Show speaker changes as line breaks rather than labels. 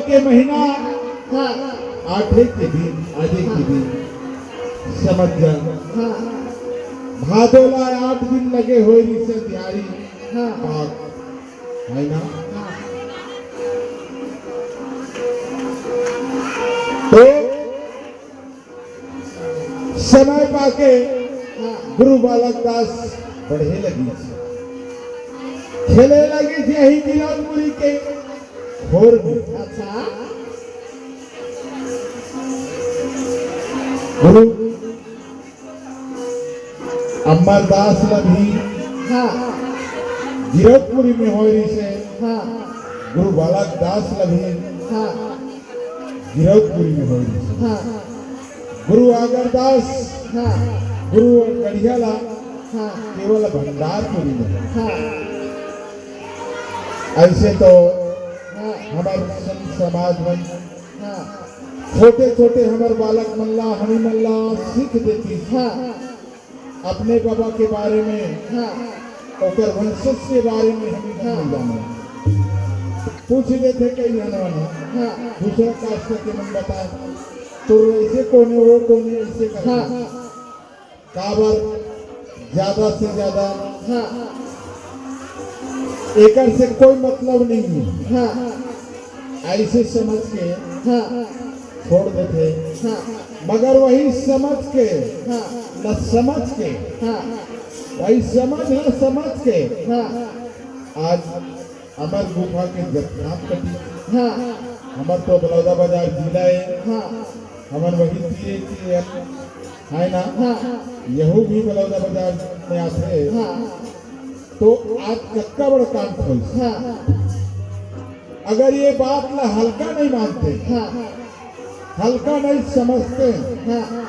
के महीना
हाँ
आठे के दिन आधे के दिन समझ जा
हाँ
भादोला 8 दिन लगे हो से दिहाड़ी
हाँ
पाक है ना। तो समय पाके गुरु बालक दास पढ़े लगी खेले लगी थी यही दिलालपुरी के खोर में।
अच्छा
गुरु अमरदास लभी
हाँ
गिरधपुरी में हो रही से
हाँ
गुरु बालक दास लभी
हाँ
गिरधपुरी में हो रही से
हाँ
गुरु आगरदास
हाँ
गुरु कड़ियाला
हाँ
केवल भंडारपुरी में।
हाँ
ऐसे तो
हाँ
हमारे संत समाज में
हाँ
छोटे छोटे हमारे बालक मल्ला हमी मल्ला सीख देती
हाँ
अपने बाबा के बारे में
हाँ
और वंशज के बारे में हमें नहीं जाना पूछ लेते कई जनवाना
हाँ
दूसरा कास्ट के मन बता तो ऐसे कोने वो कोने ऐसे कर
हाँ
काबर ज्यादा से ज्यादा
हाँ
एकर से कोई मतलब नहीं है
हाँ
ऐसे समझ के
हाँ
छोड़ देते
हाँ
मगर वही समझ के
हाँ
न समझ के
हाँ
वही समझ न समझ के
हाँ
आज अमर गुफा के जगन्नाथ कटी
हाँ
हमार तो बलौदा बाजार जिला है
हाँ
हमार वही तीरे की है ना
हाँ
यहू भी बलौदा बाजार में आते हैं
हाँ
तो आज कक्का बड़ा काम खोल
हाँ
अगर ये बात ला हल्का नहीं मानते
हाँ
हल्का नहीं समझते
हाँ